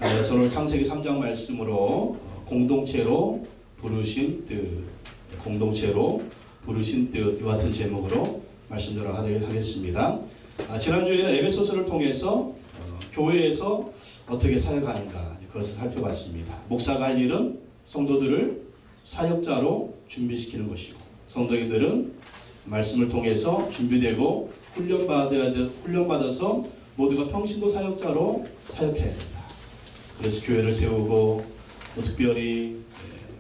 저를 창세기 3장 말씀으로 공동체로 부르신 뜻, 공동체로 부르신 뜻, 이와 같은 제목으로 말씀드리도록 하겠습니다. 지난주에는 에베소서를 통해서 교회에서 어떻게 사역하는가 그것을 살펴봤습니다. 목사가 할 일은 성도들을 사역자로 준비시키는 것이고, 성도인들은 말씀을 통해서 준비되고 훈련받아서 모두가 평신도 사역자로 사역해야 된다. 그래서 교회를 세우고, 또 특별히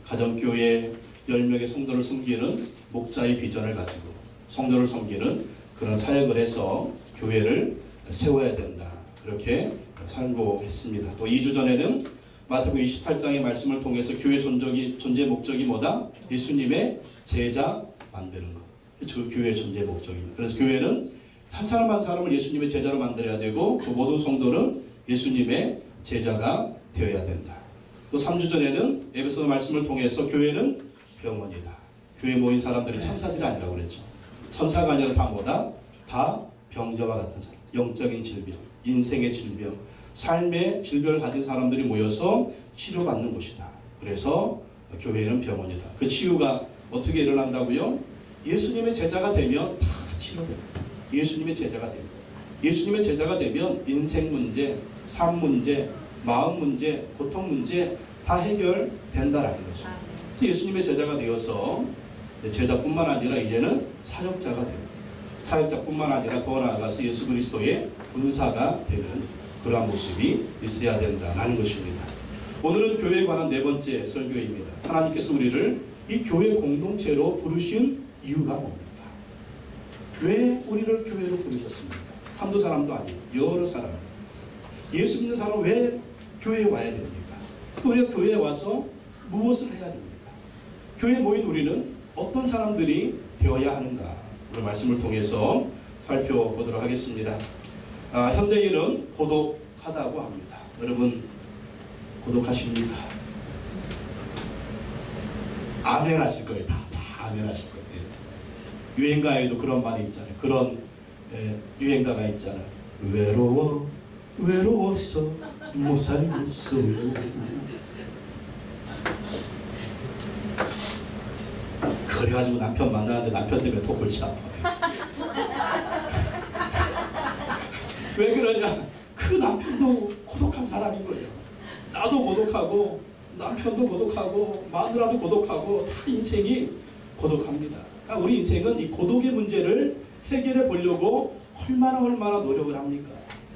가정교회 10명의 성도를 섬기는 목자의 비전을 가지고 성도를 섬기는 그런 사역을 해서 교회를 세워야 된다. 그렇게 상고했습니다. 또 2주 전에는 마태복음 28장의 말씀을 통해서 교회 존재 목적이 뭐다? 예수님의 제자 만드는 것. 교회의 존재 목적입니다. 그래서 교회는 한 사람 한 사람을 예수님의 제자로 만들어야 되고, 그 모든 성도는 예수님의 제자가 되어야 된다. 또 3주 전에는 에베소서 말씀을 통해서 교회는 병원이다. 교회에 모인 사람들이 천사들이 아니라고 그랬죠. 천사가 아니라 다 뭐다? 다 병자와 같은 사람. 영적인 질병, 인생의 질병, 삶의 질병을 가진 사람들이 모여서 치료받는 곳이다. 그래서 교회는 병원이다. 그 치유가 어떻게 일어난다고요? 예수님의 제자가 되면 다 치료됩니다. 예수님의 제자가 됩니다. 예수님의 제자가 되면 인생 문제, 삶 문제, 마음 문제, 고통 문제 다 해결된다라는 거죠. 예수님의 제자가 되어서 제자뿐만 아니라 이제는 사역자가 됩니다. 사역자뿐만 아니라 더 나아가서 예수 그리스도의 군사가 되는 그러한 모습이 있어야 된다라는 것입니다. 오늘은 교회에 관한 네 번째 설교입니다. 하나님께서 우리를 이 교회 공동체로 부르신 이유가 뭡니까? 왜 우리를 교회로 부르셨습니까? 한두 사람도 아니고 여러 사람. 예수 믿는 사람은 왜 교회에 와야 됩니까? 우리가 교회에 와서 무엇을 해야 됩니까? 교회에 모인 우리는 어떤 사람들이 되어야 하는가? 오늘 말씀을 통해서 살펴보도록 하겠습니다. 현대인은 고독하다고 합니다. 여러분 고독하십니까? 아멘 하실 거예요. 다 아멘 하실 거예요. 유행가에도 그런 말이 있잖아요. 그런 유행가가 있잖아요. 외로워서 못 살겠어요. 그래가지고 남편 만나는데 남편 때문에 더 골치 아파요. 왜 그러냐? 그 남편도 고독한 사람인 거예요. 나도 고독하고 남편도 고독하고 마누라도 고독하고 다 인생이 고독합니다. 그러니까 우리 인생은 이 고독의 문제를 해결해 보려고 얼마나 노력을 합니까?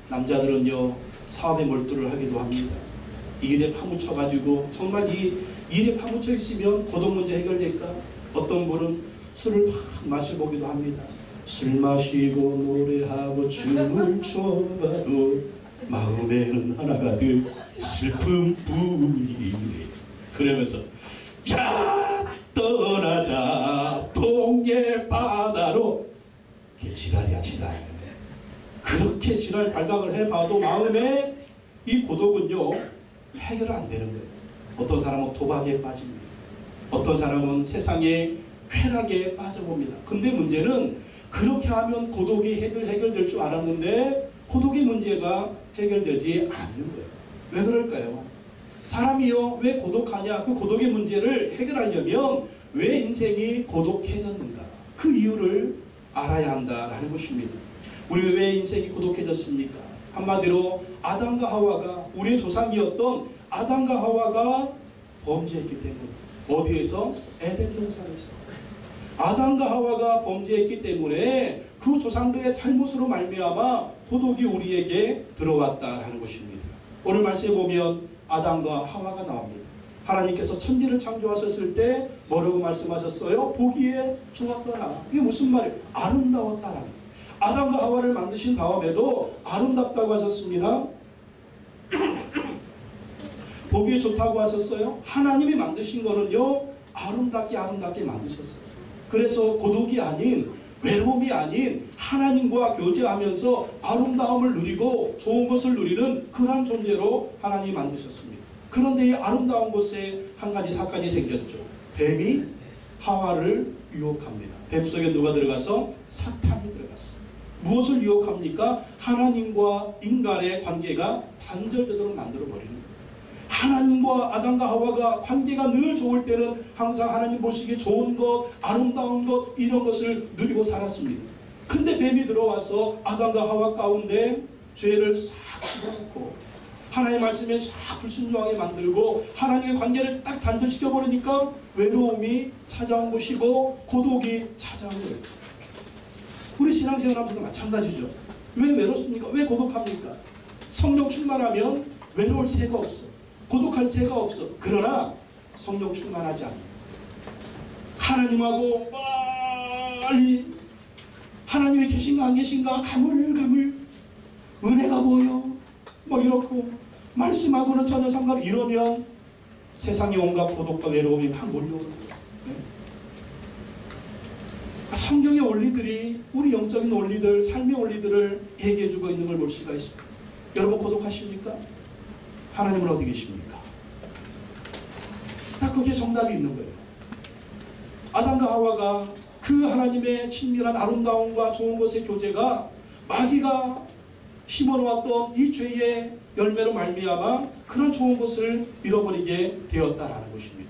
남자들은요, 사업에 몰두를 하기도 합니다. 일에 파묻혀가지고 정말 이 일에 파묻혀 있으면 고독 문제 해결될까? 어떤 분은 술을 막 마셔보기도 합니다. 술 마시고 노래하고 춤을 춰봐도 마음에는 하나가득 슬픔뿐이네. 그러면서 자 떠나자 동해 바다로. 그게 지랄이야, 지랄. 그렇게 지랄 발각을 해봐도 마음에 이 고독은요 해결 안 되는 거예요. 어떤 사람은 도박에 빠집니다. 어떤 사람은 세상의 쾌락에 빠져봅니다. 근데 문제는 그렇게 하면 고독이 해결될 줄 알았는데 고독의 문제가 해결되지 않는 거예요. 왜 그럴까요? 사람이요 왜 고독하냐? 그 고독의 문제를 해결하려면 왜 인생이 고독해졌는가? 그 이유를 알아야 한다라는 것입니다. 우리 왜 인생이 고독해졌습니까? 한마디로 아담과 하와가, 우리의 조상이었던 아담과 하와가 범죄했기 때문에. 어디에서? 에덴 동산에서. 아담과 하와가 범죄했기 때문에 그 조상들의 잘못으로 말미암아 고독이 우리에게 들어왔다라는 것입니다. 오늘 말씀에 보면 아담과 하와가 나옵니다. 하나님께서 천지를 창조하셨을 때 뭐라고 말씀하셨어요? 보기에 좋았더라. 이게 무슨 말이에요? 아름다웠다라는 거예요. 아담과 하와를 만드신 다음에도 아름답다고 하셨습니다. 보기에 좋다고 하셨어요. 하나님이 만드신 거는요 아름답게 만드셨어요. 그래서 고독이 아닌, 외로움이 아닌 하나님과 교제하면서 아름다움을 누리고 좋은 것을 누리는 그런 존재로 하나님이 만드셨습니다. 그런데 이 아름다운 곳에 한 가지 사건이 생겼죠. 뱀이 하와를 유혹합니다. 뱀 속에 누가 들어가서? 사탄이 들어갔어요. 무엇을 유혹합니까? 하나님과 인간의 관계가 단절되도록 만들어버리는 거예요. 하나님과 아담과 하와가 관계가 늘 좋을 때는 항상 하나님 보시기에 좋은 것, 아름다운 것, 이런 것을 누리고 살았습니다. 근데 뱀이 들어와서 아담과 하와 가운데 죄를 싹 집어넣고 하나님의 말씀에 싹 불순종하게 만들고 하나님의 관계를 딱 단절시켜 버리니까 외로움이 찾아온 것이고 고독이 찾아온 거예요. 우리 신앙생활하면서도 마찬가지죠. 왜 외롭습니까? 왜 고독합니까? 성령 충만하면 외로울 새가 없어. 고독할 새가 없어. 그러나 성령 충만하지 않아요. 하나님하고 빨리 하나님이 계신가 안 계신가 가물가물 은혜가 보여 뭐 이렇고 말씀하고는 전혀 상관 이러면 세상의 온갖 고독과 외로움이 막 몰려오는 거예요. 성경의 원리들이 우리 영적인 원리들, 삶의 원리들을 얘기해주고 있는 걸 볼 수가 있습니다. 여러분 고독하십니까? 하나님은 어디 계십니까? 딱 거기에 정답이 있는 거예요. 아담과 하와가 그 하나님의 친밀한 아름다움과 좋은 것의 교제가 마귀가 심어놓았던 이 죄의 열매로 말미암아 그런 좋은 것을 잃어버리게 되었다라는 것입니다.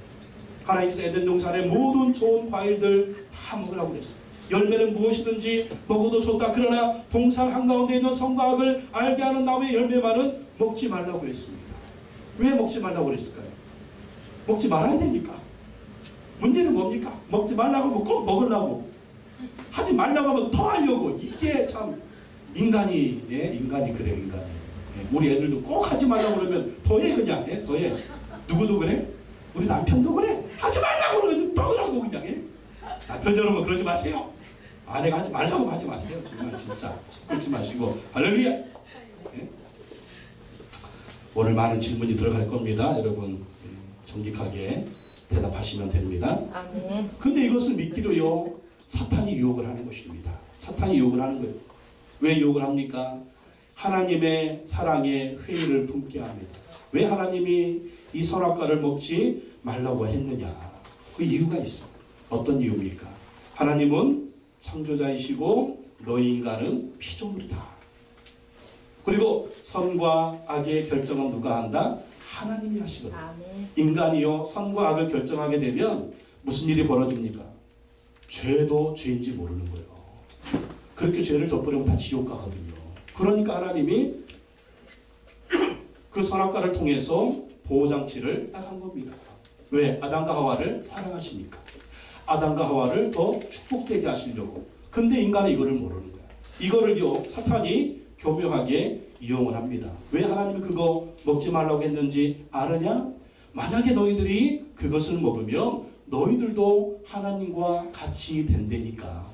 하나님께서 에덴 동산의 모든 좋은 과일들 다 먹으라고 그랬습니다. 열매는 무엇이든지 먹어도 좋다. 그러나 동산 한가운데 있는 선과 악을 알게 하는 나무의 열매만은 먹지 말라고 했습니다. 왜 먹지 말라고 그랬을까요? 먹지 말아야 되니까. 문제는 뭡니까? 먹지 말라고 하면 꼭 먹으려고. 하지 말라고 하면 더 하려고. 이게 참 인간이 그래 인간이. 우리 애들도 꼭 하지 말라고 그러면 더해 그냥 더해. 누구도 그래? 우리 남편도 그래. 하지 말라고 그러면 더 하라고 그냥 해. 남편 여러분 그러지 마세요. 아내가 하지 말라고 하지 마세요. 정말 진짜 섞지 마시고 할렐루야. 네? 오늘 많은 질문이 들어갈 겁니다. 여러분 정직하게 대답하시면 됩니다. 아멘. 근데 이것을 믿기로요 사탄이 유혹을 하는 것입니다. 사탄이 유혹을 하는 거예요. 왜 유혹을 합니까? 하나님의 사랑에 회의를 품게 합니다. 왜 하나님이 이 선악과를 먹지 말라고 했느냐? 그 이유가 있어. 어떤 이유입니까? 하나님은 창조자이시고 너희 인간은 피조물이다. 그리고 선과 악의 결정은 누가 한다? 하나님이 하시거든. 아멘. 인간이요 선과 악을 결정하게 되면 무슨 일이 벌어집니까? 죄도 죄인지 모르는 거예요. 그렇게 죄를 져버리면 다 지옥 가거든요. 그러니까 하나님이 그 선악과를 통해서 보호장치를 딱 한 겁니다. 왜? 아담과 하와를 사랑하시니까. 아담과 하와를 더 축복되게 하시려고. 근데 인간은 이거를 모르는 거야. 이거를요 사탄이 교묘하게 이용을 합니다. 왜 하나님이 그거 먹지 말라고 했는지 아느냐? 만약에 너희들이 그것을 먹으면 너희들도 하나님과 같이 된다니까.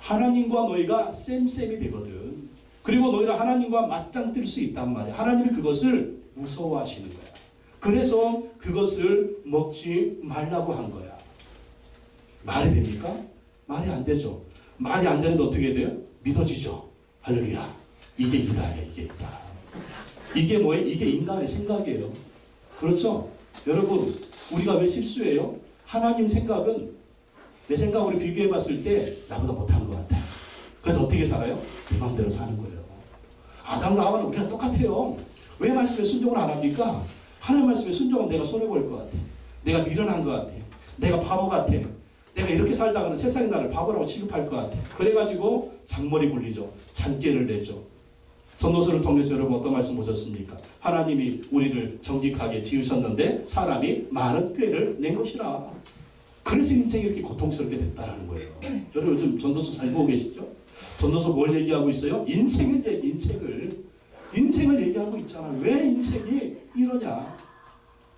하나님과 너희가 쌤쌤이 되거든. 그리고 너희는 하나님과 맞짱 뜰 수 있단 말이야. 하나님이 그것을 무서워하시는 거야. 그래서 그것을 먹지 말라고 한 거야. 말이 됩니까? 말이 안 되죠. 말이 안 되는데 어떻게 돼요? 믿어지죠. 할렐루야. 이게 이다예요. 이게 이다. 이게 뭐예요? 이게 인간의 생각이에요. 그렇죠? 여러분 우리가 왜 실수해요? 하나님 생각은 내 생각으로 비교해 봤을 때 나보다 못한 것 같아. 그래서 어떻게 살아요? 내 마음대로 사는 거예요. 아담과 하와는 우리랑 똑같아요. 왜 말씀에 순종을 안 합니까? 하나님 말씀에 순종하면 내가 손해볼 것 같아. 내가 미련한 것 같아. 내가 바보 같아. 내가 이렇게 살다가는 세상이 나를 바보라고 취급할 것 같아. 그래가지고 잔머리 굴리죠. 잔꾀를 내죠. 전도서를 통해서 여러분 어떤 말씀 보셨습니까? 하나님이 우리를 정직하게 지으셨는데 사람이 많은 꾀를 낸 것이라. 그래서 인생이 이렇게 고통스럽게 됐다라는 거예요. 여러분 요즘 전도서 잘 보고 계시죠? 전도서 뭘 얘기하고 있어요? 인생을 얘기하고 있잖아요. 왜 인생이 이러냐?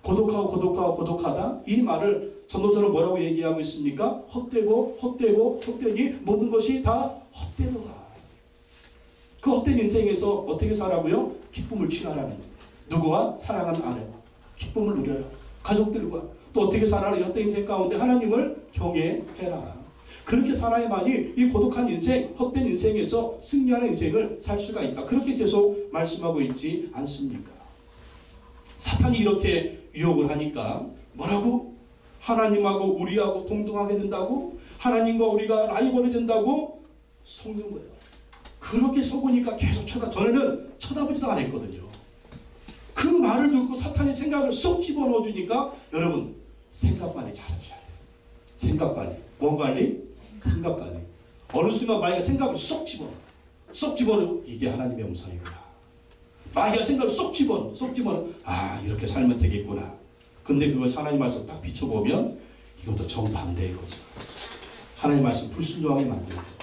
고독하다? 이 말을 전도서는 뭐라고 얘기하고 있습니까? 헛되니 모든 것이 다 헛되도다. 그 헛된 인생에서 어떻게 살라고요? 기쁨을 취하라는 거예요. 누구와? 사랑하는 아내와 기쁨을 누려라. 가족들과 또 어떻게 살아라? 이 헛된 인생 가운데 하나님을 경외해라. 그렇게 살아야만이 이 고독한 인생, 헛된 인생에서 승리하는 인생을 살 수가 있다. 그렇게 계속 말씀하고 있지 않습니까? 사탄이 이렇게 유혹을 하니까 뭐라고? 하나님하고 우리하고 동등하게 된다고? 하나님과 우리가 라이벌이 된다고? 속는 거예요. 그렇게 속으니까 계속 전에는 쳐다보지도 않았거든요. 그 말을 듣고 사탄이 생각을 쏙 집어넣어 주니까 여러분 생각 관리 잘하셔야 돼요. 생각 관리. 뭔 관리? 생각 관리. 어느 순간 마귀가 생각을 쏙 집어넣어. 이게 하나님의 음성이구나. 마귀가 생각을 쏙 집어넣어. 아, 이렇게 살면 되겠구나. 근데 그걸 하나님 말씀 딱 비춰보면 이것도 정반대의 거죠. 하나님 말씀 불순종하게 만드는 거예요.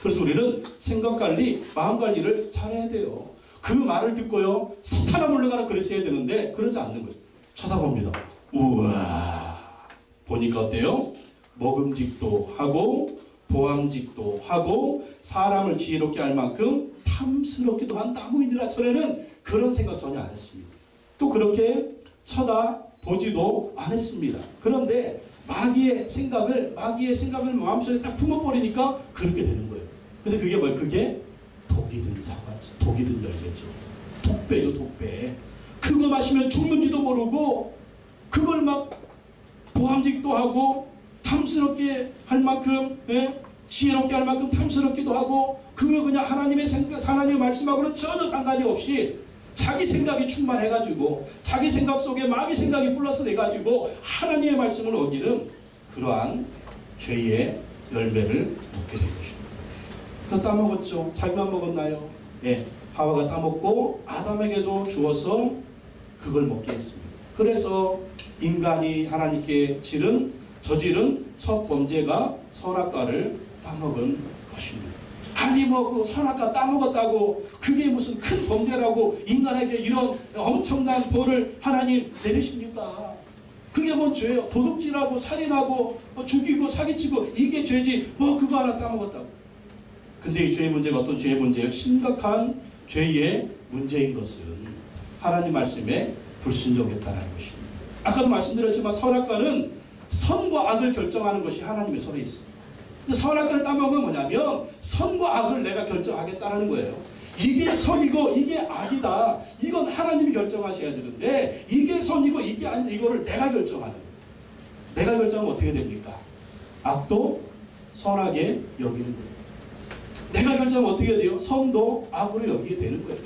그래서 우리는 생각 관리, 마음 관리를 잘해야 돼요. 그 말을 듣고요, 사탄아 물러가라 그랬어야 되는데 그러지 않는 거예요. 쳐다봅니다. 우와. 보니까 어때요? 먹음직도 하고 보암직도 하고 사람을 지혜롭게 할 만큼 탐스럽기도 한 나무인지라. 전에는 그런 생각 전혀 안 했습니다. 또 그렇게 쳐다보지도 않았습니다. 그런데 마귀의 생각을 마음속에 딱 품어버리니까 그렇게 되는 거예요. 근데 그게 뭐예요? 그게 독이 든 사과죠. 독이 든 열매죠. 독배죠, 독배. 그거 마시면 죽는지도 모르고 그걸 막 보암직도 하고 탐스럽게 할 만큼, 지혜롭게 할 만큼 탐스럽기도 하고, 그걸 그냥 하나님의 말씀하고는 전혀 상관이 없이 자기 생각이 충만해가지고 자기 생각 속에 마귀 생각이 플러스 돼가지고 하나님의 말씀을 어기는 그러한 죄의 열매를 먹게 된 것입니다. 그거 따먹었죠. 자기만 먹었나요? 예, 하와가 따먹고 아담에게도 주어서 그걸 먹게 했습니다. 그래서 인간이 하나님께 저지른 첫 범죄가 선악과를 따먹은 것입니다. 아니 그 선악과 따먹었다고 그게 무슨 큰 범죄라고 인간에게 이런 엄청난 벌을 하나님 내리십니까? 그게 뭔 죄예요? 도둑질하고 살인하고 죽이고 사기치고 이게 죄지 뭐 그거 하나 따먹었다고. 근데 이 죄의 문제가 어떤 죄의 문제예요? 심각한 죄의 문제인 것은 하나님 말씀에 불순종했다는 것입니다. 아까도 말씀드렸지만 선악과는 선과 악을 결정하는 것이 하나님의 손에 있습니다. 근데 선악과를 따먹으면 뭐냐면 선과 악을 내가 결정하겠다는 거예요. 이게 선이고 이게 악이다. 이건 하나님이 결정하셔야 되는데 이게 선이고 이게 아니다. 이거를 내가 결정하는 거예요. 내가 결정하면 어떻게 됩니까? 악도 선하게 여기는 거예요. 내가 결정하면 어떻게 돼요? 선도 악으로 여기게 되는 거예요.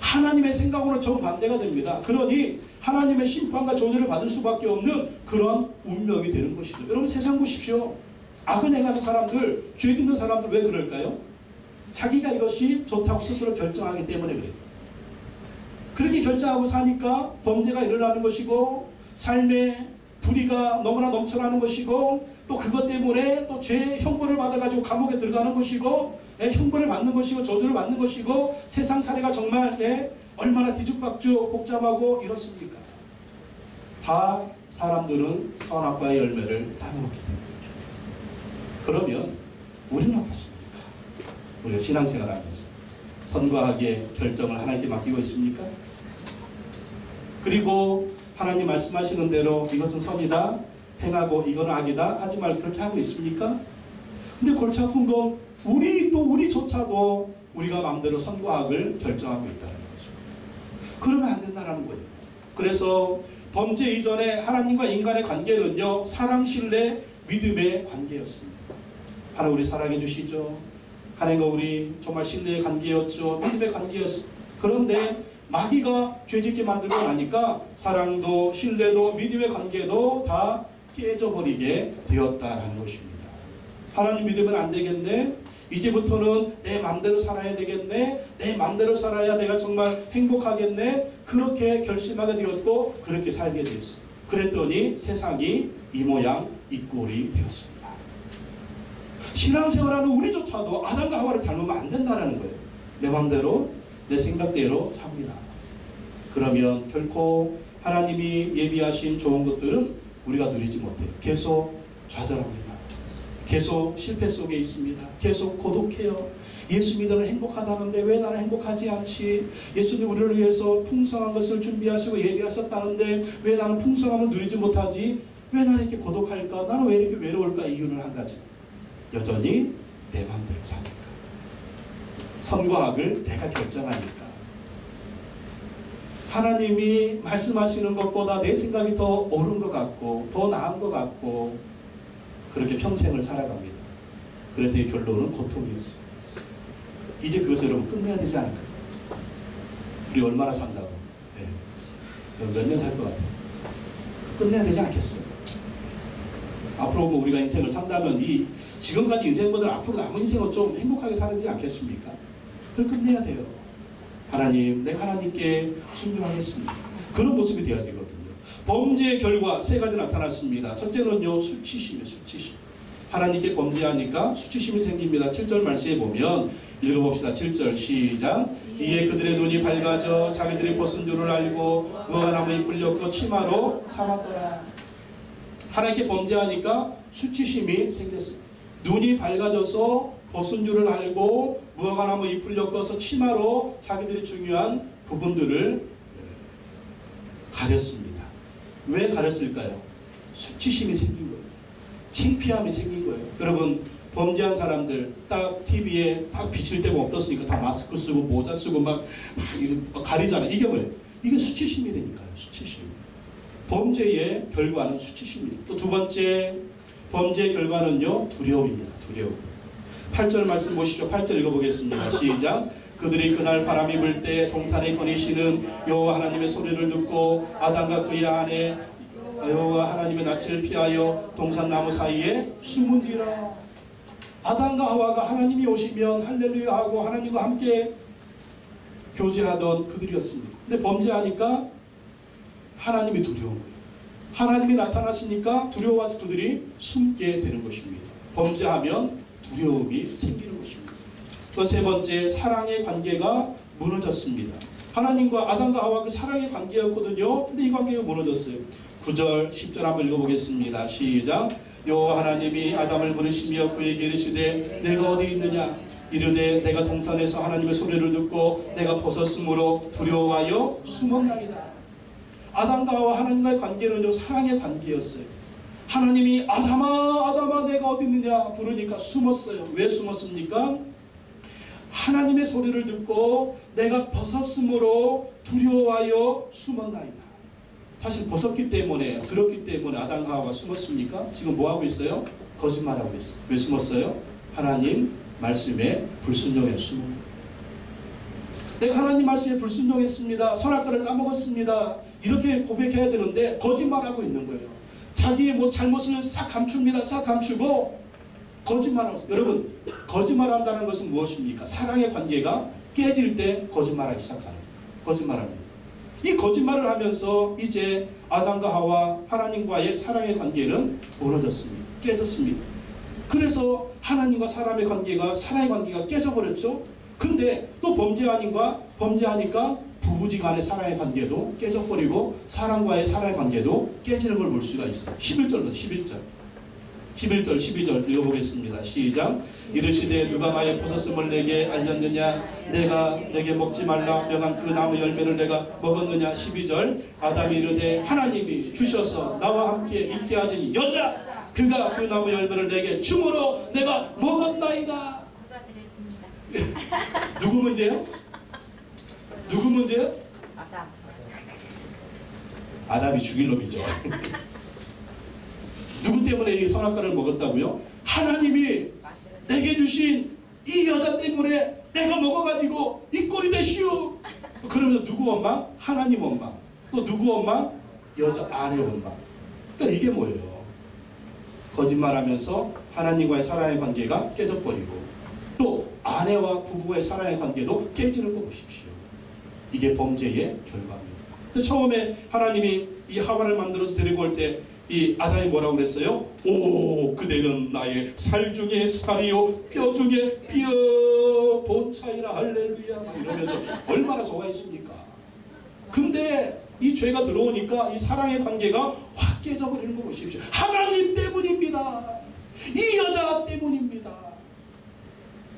하나님의 생각으로 정반대가 됩니다. 그러니 하나님의 심판과 조절을 받을 수밖에 없는 그런 운명이 되는 것이죠. 여러분 세상 보십시오. 악을 행하는 사람들, 죄 짓는 사람들 왜 그럴까요? 자기가 이것이 좋다고 스스로 결정하기 때문에 그래요. 그렇게 결정하고 사니까 범죄가 일어나는 것이고 삶에 불의가 너무나 넘쳐나는 것이고 또 그것 때문에 또 죄의 형벌을 받아가지고 감옥에 들어가는 것이고 형벌을 받는 것이고 저주를 받는 것이고 세상 사례가 정말 얼마나 뒤죽박죽 복잡하고 이렇습니까? 다 사람들은 선악과의 열매를 따먹었기 때문에. 그러면 우리는 어떻습니까? 우리가 신앙생활 하면서 선과 악의 결정을 하나님께 맡기고 있습니까? 그리고 하나님 말씀하시는 대로 이것은 선이다 행하고 이건 악이다 하지 말고 그렇게 하고 있습니까? 근데 골치 아픈 건 우리조차도 우리가 마음대로 선과 악을 결정하고 있다는 거죠. 그러면 안 된다는 거예요. 그래서 범죄 이전에 하나님과 인간의 관계는요, 사랑, 신뢰, 믿음의 관계였습니다. 하나님 우리 사랑해 주시죠. 하나님과 우리 정말 신뢰의 관계였죠. 믿음의 관계였습니다. 그런데 마귀가 죄짓게 만들고 나니까 사랑도 신뢰도 믿음의 관계도 다 깨져버리게 되었다라는 것입니다. 하나님 믿으면 안 되겠네. 이제부터는 내 맘대로 살아야 되겠네. 내 맘대로 살아야 내가 정말 행복하겠네. 그렇게 결심하게 되었고 그렇게 살게 되었어요. 그랬더니 세상이 이 모양 이 꼴이 되었습니다. 신앙생활하는 우리조차도 아담과 하와를 닮으면 안 된다는 거예요. 내 맘대로 내 생각대로 삽니다. 그러면 결코 하나님이 예비하신 좋은 것들은 우리가 누리지 못해요. 계속 좌절합니다. 계속 실패 속에 있습니다. 계속 고독해요. 예수 믿으면 행복하다는데 왜 나는 행복하지 않지? 예수님 우리를 위해서 풍성한 것을 준비하시고 예비하셨다는데 왜 나는 풍성함을 누리지 못하지? 왜 나는 이렇게 고독할까? 나는 왜 이렇게 외로울까? 이유는 한 가지. 여전히 내 마음대로 사니까. 선과 악을 내가 결정하니까. 하나님이 말씀하시는 것보다 내 생각이 더 옳은 것 같고 더 나은 것 같고 그렇게 평생을 살아갑니다. 그랬더니 결론은 고통이었어요. 이제 그것을 여러분 끝내야 되지 않을까? 우리 얼마나 산다고? 몇 년 살 것 같아요? 끝내야 되지 않겠어요? 앞으로 뭐 우리가 인생을 산다면 이 지금까지 인생보다 앞으로 남은 인생을 좀 행복하게 살아야지 않겠습니까? 그걸 끝내야 돼요. 하나님, 내가 하나님께 순종하겠습니다. 그런 모습이 되어야 되거든요. 범죄의 결과 세 가지 나타났습니다. 첫째는요, 수치심이에요. 수치심. 하나님께 범죄하니까 수치심이 생깁니다. 7절 말씀에 보면 읽어봅시다. 7절 시작. 이에 그들의 눈이 밝아져 자기들이 벗은 줄을 알고 무화과나무에 뿔렸고 치마로 삼았더라. 하나님께 범죄하니까 수치심이 생겼습니다. 눈이 밝아져서 벗은 줄을 알고 무화과나무 잎을 엮어서 치마로 자기들이 중요한 부분들을 가렸습니다. 왜 가렸을까요? 수치심이 생긴 거예요. 창피함이 생긴 거예요. 여러분, 범죄한 사람들 딱 TV에 딱 비칠 데가 없었으니까 다 마스크 쓰고 모자 쓰고 막 가리잖아요. 이게 뭐예요? 이게 수치심이라니까요. 수치심. 범죄의 결과는 수치심입니다. 또 두 번째 범죄의 결과는요, 두려움입니다. 두려움. 8절 말씀 보시죠. 8절 읽어보겠습니다. 시작. 그들이 그날 바람이 불 때 동산에 거니시는 여호와 하나님의 소리를 듣고 아담과 그의 아내 여호와 하나님의 낯을 피하여 동산나무 사이에 숨은지라. 아담과 하와가 하나님이 오시면 할렐루야 하고 하나님과 함께 교제하던 그들이었습니다. 근데 범죄하니까 하나님이 두려운 거예요. 하나님이 나타나시니까 두려워서 그들이 숨게 되는 것입니다. 범죄하면 두려움이 생기는 것입니다. 또 세 번째, 사랑의 관계가 무너졌습니다. 하나님과 아담과 하와 그 사랑의 관계였거든요. 근데 이 관계가 무너졌어요. 9절 10절 한번 읽어보겠습니다. 시작. 여호와 하나님이 아담을 부르시며 그에게 이르시되 내가 어디 있느냐. 이르되 내가 동산에서 하나님의 소리를 듣고 내가 벗었으므로 두려워하여 숨었나이다. 아담과 하와 하나님과의 관계는요, 사랑의 관계였어요. 하나님이 아담아 아담아 내가 어디 있느냐 부르니까 숨었어요. 왜 숨었습니까? 하나님의 소리를 듣고 내가 벗었으므로 두려워하여 숨었나이다. 사실 벗었기 때문에, 들었기 때문에 아담과 하와가 숨었습니까? 지금 뭐하고 있어요? 거짓말하고 있어요. 왜 숨었어요? 하나님 말씀에 불순종해 숨은 거예요. 내가 하나님 말씀에 불순종했습니다. 선악과를 까먹었습니다. 이렇게 고백해야 되는데 거짓말하고 있는 거예요. 자기의 뭐 잘못을 싹 감춥니다. 싹 감추고 거짓말하고 있어요. 여러분, 거짓말한다는 것은 무엇입니까? 사랑의 관계가 깨질 때 거짓말하기 시작하는 거예요. 거짓말합니다. 이 거짓말을 하면서 이제 아담과 하와 하나님과의 사랑의 관계는 무너졌습니다. 깨졌습니다. 그래서 하나님과 사람의 관계가, 사랑의 관계가 깨져버렸죠. 근데 또 범죄하니까 부부지간의 사랑의 관계도 깨져버리고 사람과의 사랑의 관계도 깨지는 걸 볼 수가 있어요. 11절부터 11절 12절 읽어보겠습니다. 시작. 이르시되 누가 나의 벗었음을 내게 알렸느냐. 내가 내게 먹지 말라 명한 그 나무 열매를 내가 먹었느냐. 12절. 아담이 이르되 하나님이 주셔서 나와 함께 있게 하시니 여자 그가 그 나무 열매를 내게 줌으로 내가 먹었나이다. 누구 문제요? 누구 문제요? 아담이 죽일 놈이죠. 누구 때문에 이 선악과를 먹었다고요? 하나님이 내게 주신 이 여자 때문에 내가 먹어가지고 이 꼴이 되시오. 그러면서 누구 원망? 하나님 원망. 또 누구 원망? 여자 아내 원망. 그러니까 이게 뭐예요? 거짓말하면서 하나님과의 사랑의 관계가 깨져버리고 또 아내와 부부의 사랑의 관계도 깨지는 거 보십시오. 이게 범죄의 결과입니다. 근데 처음에 하나님이 이 하와를 만들어서 데리고 올 때 이 아담이 뭐라고 그랬어요? 오, 그대는 나의 살 중에 살이요 뼈 중에 뼈 본차이라 할렐루야 이러면서 얼마나 좋아했습니까? 근데 이 죄가 들어오니까 이 사랑의 관계가 확 깨져버리는 거 보십시오. 하나님 때문입니다. 이 여자 때문입니다.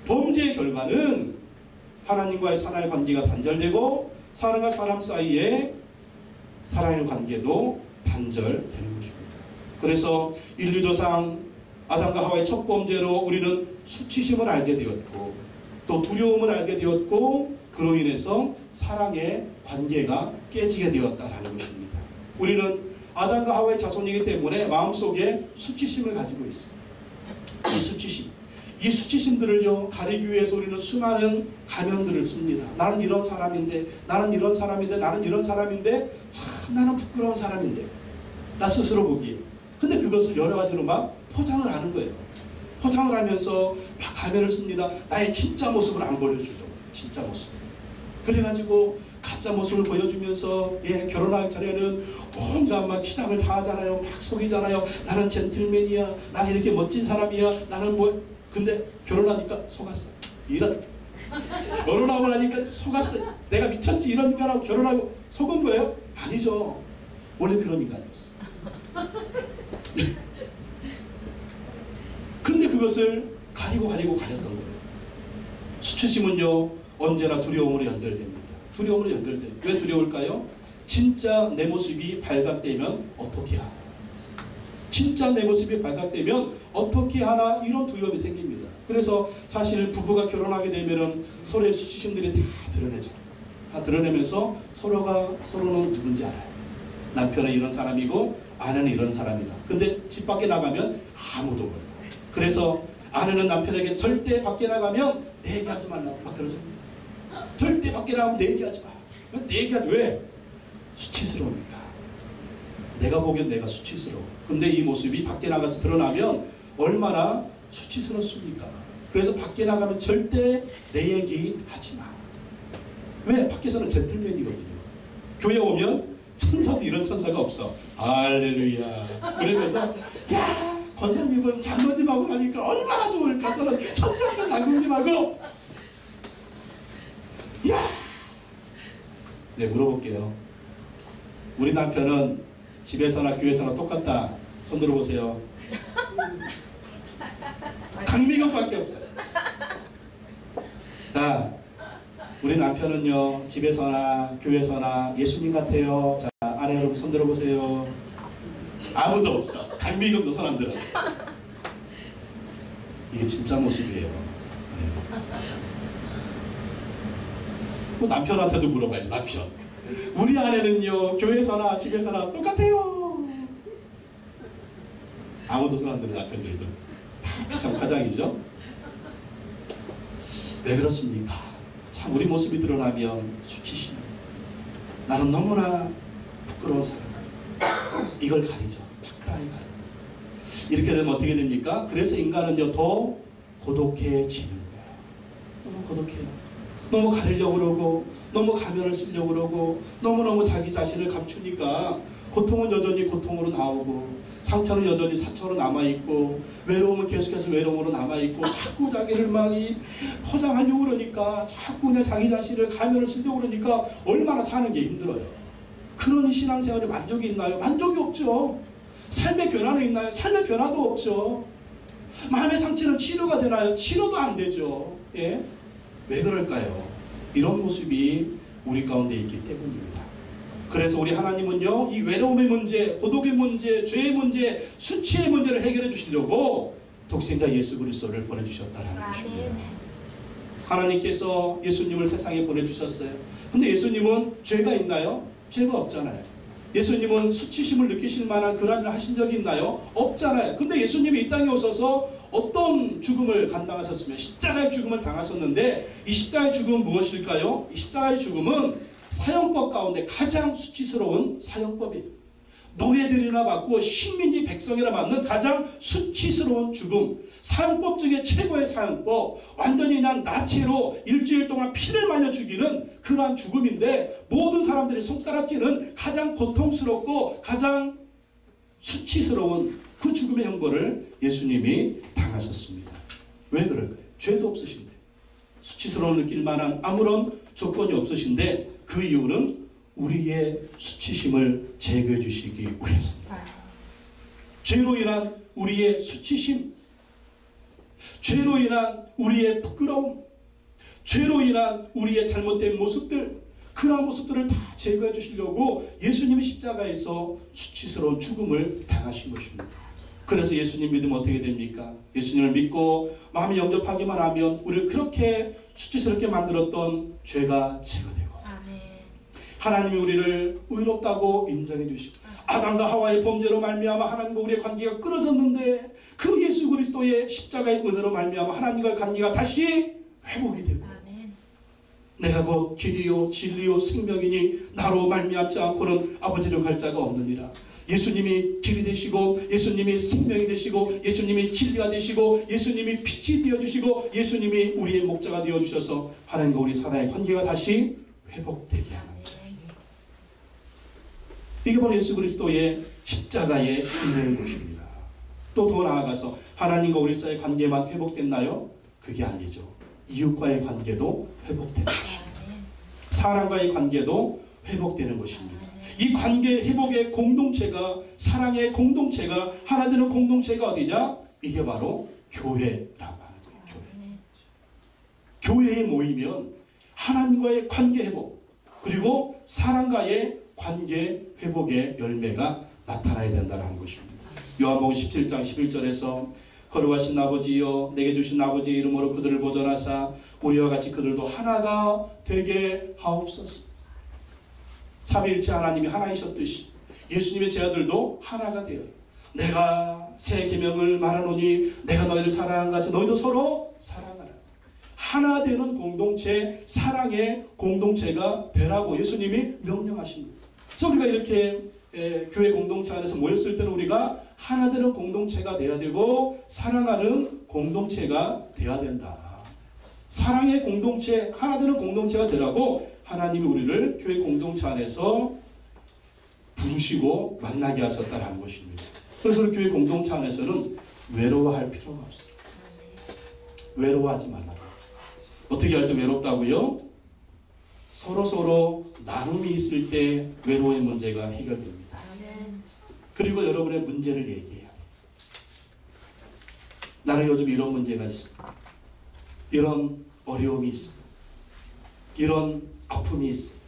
범죄의 결과는 하나님과의 사랑의 관계가 단절되고 사람과 사람 사이에 사랑의 관계도 단절되는 것입니다. 그래서 인류조상 아담과 하와의 첫 범죄로 우리는 수치심을 알게 되었고 또 두려움을 알게 되었고 그로 인해서 사랑의 관계가 깨지게 되었다라는 것입니다. 우리는 아담과 하와의 자손이기 때문에 마음속에 수치심을 가지고 있습니다. 이 수치심. 이 수치심들을요 가리기 위해서 우리는 수많은 가면들을 씁니다. 나는 이런 사람인데, 나는 이런 사람인데, 나는 이런 사람인데, 참 나는 부끄러운 사람인데, 나 스스로 보기에. 근데 그것을 여러 가지로 막 포장을 하는 거예요. 포장을 하면서 막 가면을 씁니다. 나의 진짜 모습을 안 보여주죠. 진짜 모습. 그래가지고 가짜 모습을 보여주면서 결혼하기 전에는 온갖 막 치담을 다 하잖아요. 막 속이잖아요. 나는 젠틀맨이야. 나는 이렇게 멋진 사람이야. 나는 뭐. 근데 결혼하니까 속았어. 이런. 결혼하고 나니까 속았어. 내가 미쳤지 이런 인간하고 결혼하고 속은 거예요? 아니죠. 원래 그런 인간이었어. 근데 그것을 가리고 가렸던 거예요. 수치심은요 언제나 두려움으로 연결됩니다. 두려움으로 연결돼요. 왜 두려울까요? 진짜 내 모습이 발각되면 어떻게 하나? 진짜 내 모습이 발각되면 어떻게 하나? 이런 두려움이 생깁니다. 그래서 사실 부부가 결혼하게 되면은 서로의 수치심들이 다 드러내죠. 다 드러내면서 서로가 서로는 누군지 알아요. 남편은 이런 사람이고 아내는 이런 사람이다. 근데 집 밖에 나가면 아무도 몰라요. 그래서 아내는 남편에게 절대 밖에 나가면 내 얘기하지 말라고 막 그러죠. 절대 밖에 나가면 내 얘기하지 마. 내 얘기하지. 왜? 수치스러우니까. 내가 보기엔 내가 수치스러워. 근데 이 모습이 밖에 나가서 드러나면 얼마나 수치스럽습니까? 그래서 밖에 나가면 절대 내 얘기 하지 마. 왜? 밖에서는 젠틀맨이거든요. 교회 오면 천사도 이런 천사가 없어. 할렐루야. 그러면서 야 권사님은 장로님하고 사니까 얼마나 좋을까. 저는 천사가 장로님하고 야. 네, 물어볼게요. 우리 남편은 집에서나 교회에서나 똑같다. 손 들어보세요. 강미경밖에 없어요. 자, 우리 남편은요 집에서나 교회에서나 예수님 같아요. 자, 아내 여러분 손 들어보세요. 아무도 없어. 강미경도 손 안 들어. 이게 진짜 모습이에요. 네. 뭐 남편한테도 물어봐야지. 남편. 우리 아내는요 교회에서나 집에서나 똑같아요. 아무도 손 안 드는 남편들도 참 화장이죠. 왜 그렇습니까? 참 우리 모습이 드러나면 수치심. 나는 너무나 부끄러운 사람. 이걸 가리죠. 적당히 가려. 이렇게 되면 어떻게 됩니까? 그래서 인간은요 더 고독해지는 거예요. 너무 고독해요. 너무 가리려고 그러고 너무 가면을 쓰려고 그러고 너무너무 자기 자신을 감추니까 고통은 여전히 고통으로 나오고 상처는 여전히 상처로 남아있고 외로움은 계속해서 외로움으로 남아있고 자꾸 자기를 막 포장하려고 그러니까 자꾸 그냥 자기 자신을 가면을 쓰려고 그러니까 얼마나 사는 게 힘들어요. 그러니 신앙생활에 만족이 있나요? 만족이 없죠. 삶의 변화는 있나요? 삶의 변화도 없죠. 마음의 상처는 치료가 되나요? 치료도 안 되죠. 예? 왜 그럴까요? 이런 모습이 우리 가운데 있기 때문입니다. 그래서 우리 하나님은요 이 외로움의 문제, 고독의 문제, 죄의 문제, 수치의 문제를 해결해 주시려고 독생자 예수 그리스도를 보내주셨다는 것입니다. 하나님께서 예수님을 세상에 보내주셨어요. 근데 예수님은 죄가 있나요? 죄가 없잖아요. 예수님은 수치심을 느끼실 만한 그런 일을 하신 적이 있나요? 없잖아요. 근데 예수님이 이 땅에 오셔서 어떤 죽음을 감당하셨으면 십자가의 죽음을 당하셨는데 이 십자가의 죽음은 무엇일까요? 이 십자가의 죽음은 사형법 가운데 가장 수치스러운 사형법이에요. 노예들이나 받고 식민지 백성이나 받는 가장 수치스러운 죽음. 사형법 중에 최고의 사형법. 완전히 그냥 나체로 일주일 동안 피를 말려 죽이는 그러한 죽음인데 모든 사람들이 손가락질은 가장 고통스럽고 가장 수치스러운 그 죽음의 형벌을 예수님이 당하셨습니다. 왜 그럴까요? 죄도 없으신데 수치스러움을 느낄 만한 아무런 조건이 없으신데 그 이유는 우리의 수치심을 제거해 주시기 위해서입니다. 죄로 인한 우리의 수치심, 죄로 인한 우리의 부끄러움, 죄로 인한 우리의 잘못된 모습들, 그러한 모습들을 다 제거해 주시려고 예수님이 십자가에서 수치스러운 죽음을 당하신 것입니다. 그래서 예수님 믿으면 어떻게 됩니까? 예수님을 믿고 마음에 영접하기만 하면 우리를 그렇게 수치스럽게 만들었던 죄가 제거되고 하나님이 우리를 의롭다고 인정해 주시고 아담과 하와의 범죄로 말미암아 하나님과 우리의 관계가 끊어졌는데 그 예수 그리스도의 십자가의 은혜로 말미암아 하나님과의 관계가 다시 회복이 되고 아멘. 내가 곧 길이요 진리요 생명이니 나로 말미암지 않고는 아버지를 갈 자가 없느니라. 예수님이 길이 되시고 예수님이 생명이 되시고 예수님이 진리가 되시고 예수님이 빛이 되어주시고 예수님이 우리의 목자가 되어주셔서 하나님과 우리 사랑의 관계가 다시 회복되게 하는 거예요. 이게 바로 예수 그리스도의 십자가의 은혜인 것입니다. 또 더 나아가서 하나님과 우리 사이의 관계만 회복됐나요? 그게 아니죠. 이웃과의 관계도 회복되는 것입니다. 사람과의 관계도 회복되는 것입니다. 이 관계 회복의 공동체가 사랑의 공동체가 하나 되는 공동체가 어디냐? 이게 바로 교회라고 하는 거예요. 교회에 모이면 하나님과의 관계 회복 그리고 사랑과의 관계 회복의 열매가 나타나야 된다는 것입니다. 요한복음 17장 11절에서 거룩하신 아버지여 내게 주신 아버지의 이름으로 그들을 보존하사 우리와 같이 그들도 하나가 되게 하옵소서. 삼위일체 하나님이 하나이셨듯이 예수님의 제자들도 하나가 되어 내가 새 계명을 말하노니 내가 너희를 사랑한 같이 너희도 서로 사랑하라. 하나 되는 공동체 사랑의 공동체가 되라고 예수님이 명령하신 거예요. 그래서 우리가 이렇게 교회 공동체 안에서 모였을 때는 우리가 하나 되는 공동체가 돼야 되고 사랑하는 공동체가 돼야 된다. 사랑의 공동체 하나 되는 공동체가 되라고 하나님이 우리를 교회 공동체 안에서 부르시고 만나게 하셨다는 것입니다. 그래서 우리 교회 공동체 안에서는 외로워할 필요가 없어요. 외로워하지 말라. 어떻게 할 때 외롭다고요? 서로 나눔이 있을 때 외로움의 문제가 해결됩니다. 그리고 여러분의 문제를 얘기해야 돼요. 나는 요즘 이런 문제가 있습니다. 이런 어려움이 있습니다. 이런 아픔이 있어요.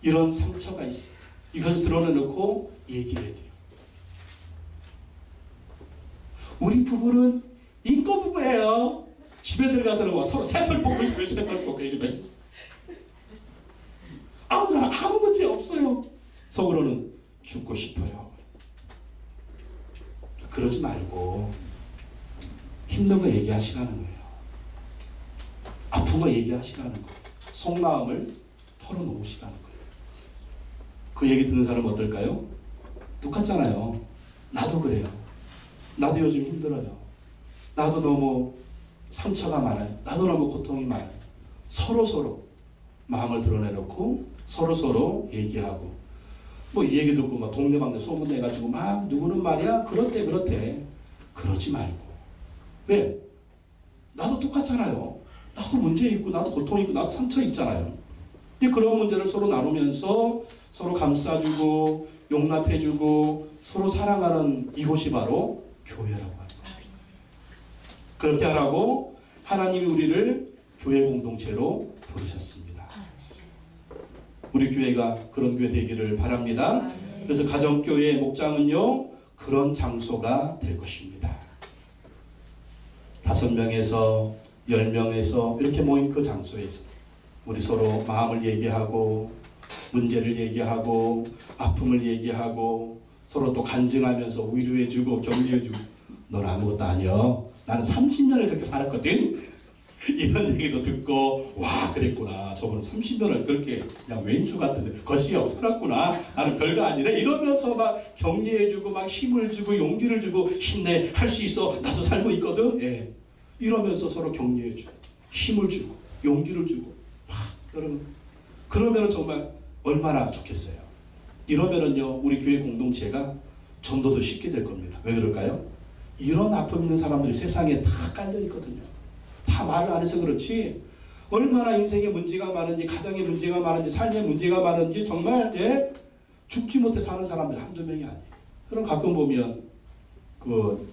이런 상처가 있어요. 이것을 드러내놓고 얘기해야 돼요. 우리 부부는 인고 부부예요. 집에 들어가서는 서로 새털 뽑고 싶어요. 새털 뽑고 싶어요. 아무 문제 없어요. 속으로는 죽고 싶어요. 그러지 말고 힘든 거 얘기하시라는 거예요. 아픈 거 얘기하시라는 거예요. 속마음을 털어놓으시라는 거예요. 그 얘기 듣는 사람은 어떨까요? 똑같잖아요. 나도 그래요. 나도 요즘 힘들어요. 나도 너무 상처가 많아요. 나도 너무 고통이 많아요. 서로 마음을 드러내놓고 서로 얘기하고 뭐 이 얘기 듣고 막 동네방네 소문내가지고 막 누구는 말이야 그렇대 그러지 말고 왜? 나도 똑같잖아요. 나도 문제 있고 나도 고통 있고 나도 상처 있잖아요. 근데 그런 문제를 서로 나누면서 서로 감싸주고 용납해주고 서로 사랑하는 이곳이 바로 교회라고 하는 거예요. 그렇게 하라고 하나님이 우리를 교회 공동체로 부르셨습니다. 우리 교회가 그런 교회 되기를 바랍니다. 그래서 가정교회의 목장은요 그런 장소가 될 것입니다. 5명에서 10명에서 이렇게 모인 그 장소에서 우리 서로 마음을 얘기하고 문제를 얘기하고 아픔을 얘기하고 서로 또 간증하면서 위로해주고 격려해주고 넌 아무것도 아니야. 나는 30년을 그렇게 살았거든. 이런 얘기도 듣고 와 그랬구나. 저분은 30년을 그렇게 그냥 왼수 같은데 거시기하고 살았구나. 나는 별거 아니네. 이러면서 막 격려해주고 막 힘을 주고 용기를 주고 힘내 할 수 있어. 나도 살고 있거든. 예. 이러면서 서로 격려해주고 힘을 주고 용기를 주고 여러분 그러면 정말 얼마나 좋겠어요. 이러면은요 우리 교회 공동체가 전도도 쉽게 될 겁니다. 왜 그럴까요? 이런 아픔 있는 사람들이 세상에 다 깔려 있거든요. 다 말을 안 해서 그렇지 얼마나 인생의 문제가 많은지 가정의 문제가 많은지 삶의 문제가 많은지 정말 죽지 못해 사는 사람들 한두 명이 아니에요. 그럼 가끔 보면 그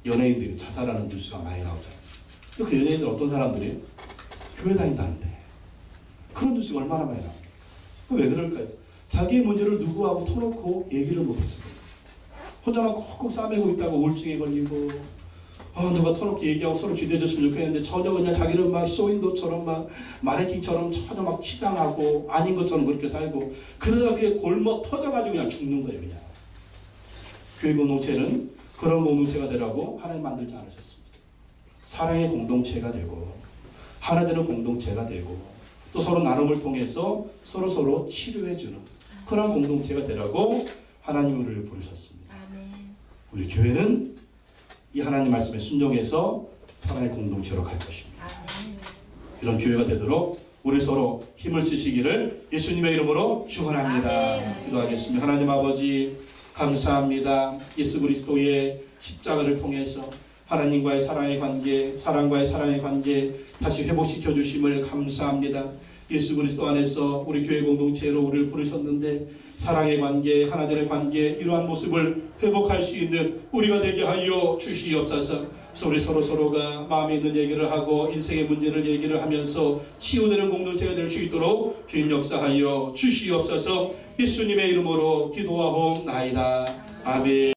연예인들이 자살하는 뉴스가 많이 나오잖아요. 그 연예인들 어떤 사람들이에요? 교회 다닌다는데 그런 뉴스가 얼마나 많이 나옵니까? 왜 그럴까요? 자기의 문제를 누구하고 터놓고 얘기를 못했어요. 혼자만 콕콕 싸매고 있다고 우울증에 걸리고 누가 터놓고 얘기하고 서로 기대해줬으면 좋겠는데 전혀 그냥 자기는 막 쇼윈도처럼 막 마네킹처럼 전혀 막 치장하고 아닌 것처럼 그렇게 살고 그러다 그게 골머 터져가지고 그냥 죽는 거예요. 그냥 교회 공동체는 그런 공동체가 되라고 하나님 만들지 않으셨습니다. 사랑의 공동체가 되고 하나 되는 공동체가 되고 또 서로 나눔을 통해서 서로 치료해주는 그런 공동체가 되라고 하나님 우리를 부르셨습니다. 우리 교회는 이 하나님 말씀에 순종해서 사랑의 공동체로 갈 것입니다. 이런 교회가 되도록 우리 서로 힘을 쓰시기를 예수님의 이름으로 축원합니다. 기도하겠습니다. 하나님 아버지 감사합니다. 예수 그리스도의 십자가를 통해서 하나님과의 사랑의 관계, 사랑과의 사랑의 관계 다시 회복시켜 주심을 감사합니다. 예수 그리스도 안에서 우리 교회 공동체로 우리를 부르셨는데 사랑의 관계, 하나됨의 관계 이러한 모습을 회복할 수 있는 우리가 되게 하여 주시옵소서. 그래서 우리 서로가 마음에 있는 얘기를 하고 인생의 문제를 얘기를 하면서 치유되는 공동체가 될 수 있도록 주님 역사하여 주시옵소서. 예수님의 이름으로 기도하옵나이다. 아멘.